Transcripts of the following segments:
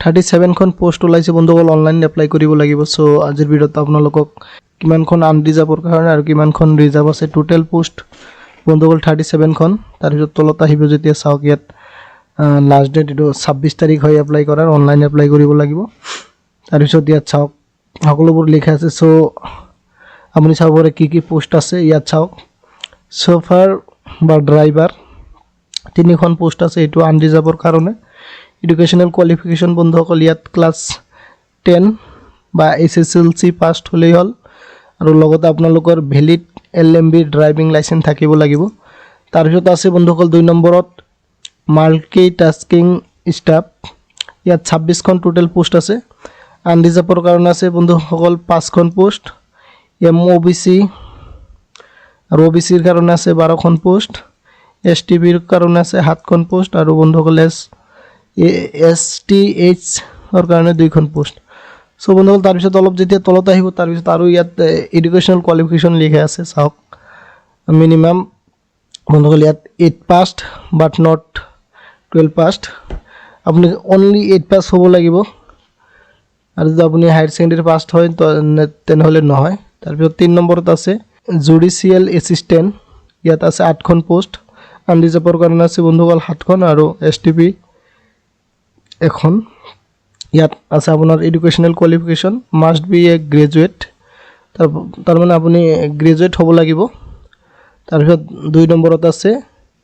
37খন post ওলাইছে বন্ধুসকল online apply কৰিব লাগিব সো আজিৰ ভিডিঅ'ত আপোনালোকক কিমানখন আনৰিজাৰ্ভৰ কাৰণে আৰু কিমানখন ৰিজাৰ্ভ আছে টোটাল পোষ্ট বন্ধুসকল 37খন তাৰ পিছত তলত আহিব যেতিয়া চাওক ইয়াত লাষ্ট ডেট এটো 26 তাৰিখ হয় এপ্লাই কৰাৰ অনলাইন এপ্লাই কৰিব লাগিব তাৰ পিছত ইয়াত চাওক সকলোবোৰ লিখা আছে সো আপুনি চাব পাৰে কি পোষ্ট আছে ইয়াত চাওক সোফাৰ বা ড্ৰাইভাৰ তিনিখন পোষ্ট আছে এটো আনৰিজাৰ্ভৰ কাৰণে এডুকেশনাল কোয়ালিফিকেশন বন্ধুসকল ইয়াত ক্লাস 10 বা এসএসএলসি পাস হলেই হল আৰু লগতে আপোনালোকৰ ভ্যালিড এলএমবি ড্ৰাইভিং লাইসেন্স থাকিব লাগিব তাৰ পিছত আছে বন্ধুসকল 2 নম্বৰত মাল্টিটাস্কিং স্টাফ ইয়াত 26খন টোটাল পোষ্ট আছে আনৰিজাৰ্ভৰ কাৰণে আছে বন্ধুসকল 5খন পোষ্ট এমওবিসি আৰু ওবিসিৰ কাৰণে আছে 12খন পোষ্ট এসটিবিৰ কাৰণে আছে 7খন পোষ্ট আৰু বন্ধুসকল STH और कारण 2খন পোষ্ট সো বন্ধুসকল তাৰ পিছত অলপ যেতিয়া তলত আহিব তাৰ পিছত আৰু ইয়াত এডুকেশনাল কোয়ালিফিকেশন লিখা আছে চাওক মিনিমাম বন্ধুসকল ইয়াত 8 পাসড বাট নট 12 পাসড আপুনি অনলি 8 পাস হ'ব লাগিব আৰু যদি আপুনি হায়াৰ সেকেন্ডাৰী পাসড হয় তেনেহলে নহয় তাৰ পিছত 3 নম্বৰত আছে জুডিশিয়াল এসিস্ট্যান্ট ইয়াত আছে 8খন পোষ্ট আনৰিজাৰ্ভৰ কাৰণে আছে বন্ধুসকল 7খন আৰু STP এখন ইয়াত আছে আপোনাৰ educational qualification must be a graduate তাৰ মানে আপুনি গ্ৰেজুৱেট হ'ব লাগিব তাৰ পিছত 2 নম্বৰত আছে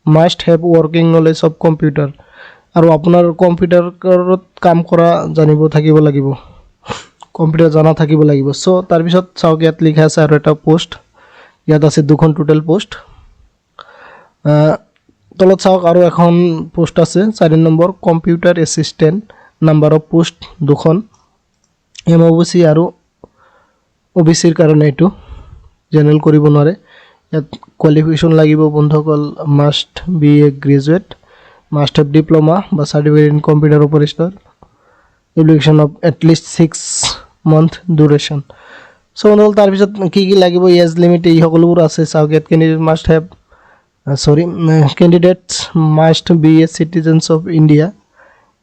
must have working knowledge of computer আৰু আপোনাৰ কম্পিউটাৰত কাম কৰা জানিব থাকিব লাগিব কম্পিউটাৰ জানা থাকিব লাগিব সো তাৰ পিছত চাওক ইয়াত লিখা আছে আৰু এটা পোষ্ট ইয়াত আছে 2খন টোটাল পোষ্ট তলত চাওক আৰু এখন পোষ্ট আছে 4 নম্বৰ computer assistant number of post 2খন এমওবিসি আৰু ওবিসিৰ কাৰণে এটো জেনাৰেল কৰিব নোৱাৰে ইয়াত কোয়ালিফিকেশন লাগিব বন্ধুসকল must be a graduate must have diploma বা certificate in computer operator education of at least 6 month duration so বন্ধুসকল তাৰ পিছত কি লাগিব এজ লিমিট এই সকলোবোৰ আছে চাওক ইয়াত candidate must have candidates must be a citizens of India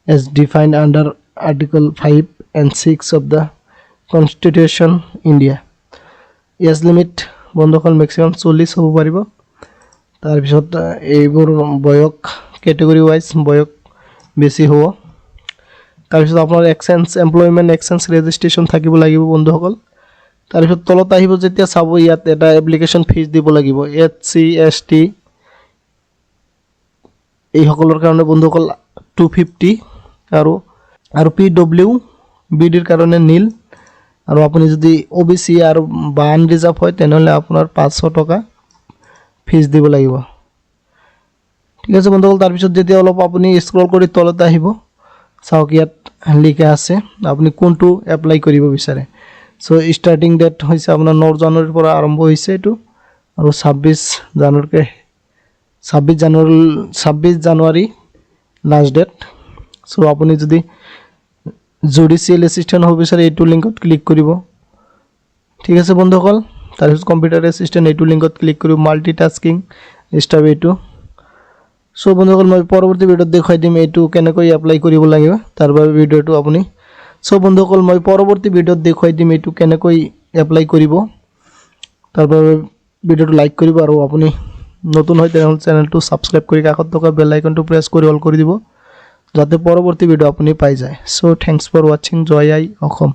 as defined under Article 5 and 6 of the Constitution India. Age limit বন্ধুসকল maximum 40 হ'ব পাৰিব তাৰ পিছত এইবোৰ বয়স ক্যাটেগৰি ওয়াইজ বয়স বেছি হ'ব তাৰ পিছত আপোনাৰ এক্সচেঞ্জ এমপ্লয়মেন্ট এক্সচেঞ্জ ৰেজিষ্ট্ৰেচন থাকিব লাগিব বন্ধুসকল তাৰ পিছত তলত আহিব যেতিয়া চাব ইয়াত এটা এপ্লিকেশন ফিজ দিব লাগিব HCST এই সকলৰ কাৰণে বন্ধুসকল 250 আৰু PWBD ৰ কাৰণে নীল আৰু আপুনি যদি OBC আৰু বান ৰিজাৰ্ভ হয় তেনেহলে আপোনাৰ 500 টকা ফিজ দিব লাগিব ঠিক আছে বন্ধুসকল তাৰ পিছত যেতিয়া অলপ আপুনি স্ক্ৰল কৰি তলত আহিব চাওক ইয়াত লিখা আছে আপুনি কোনটো এপ্লাই কৰিব বিচাৰে সো স্টাৰ্টিং ডেট হৈছে আপোনাৰ 9 জানুৱাৰীৰ পৰা আৰম্ভ হৈছে এটো আৰু 26 জানুৱাৰী লাষ্ট ডেট সো আপুনি যদি জুডিশিয়াল এসিস্ট্যান্ট হ'ব বিচাৰে এইটো লিংকত ক্লিক কৰিব ঠিক আছে বন্ধুসকল তাৰ পিছত কম্পিউটাৰ এসিস্ট্যান্ট এইটো লিংকত ক্লিক কৰিব মাল্টিটাস্কিং স্টাফ এইটো সো বন্ধুসকল মই পৰৱৰ্তী ভিডিঅ'ত দেখাই দিম এইটো কেনেকৈ এপ্লাই কৰিব লাগিব তাৰ বাবে ভিডিঅ'টো আপুনি সো বন্ধুসকল মই পৰৱৰ্তী ভিডিঅ'ত দেখাই দিম এইটো কেনেকৈ এপ্লাই কৰিব তাৰ বাবে ভিডিঅ'টো লাইক কৰিব আৰু আপুনি নতুন হয় তেনেহলে চ্যানেলটো সাবস্ক্ৰাইব কৰি কাষত থকা বেল আইকনটো প্ৰেছ কৰি অল কৰি দিব যাতে পৰৱৰ্তী ভিডিঅ' আপুনি পাই যায় সো থ্যাঙ্কস ফৰ ওয়াচিং জয় আই অসম।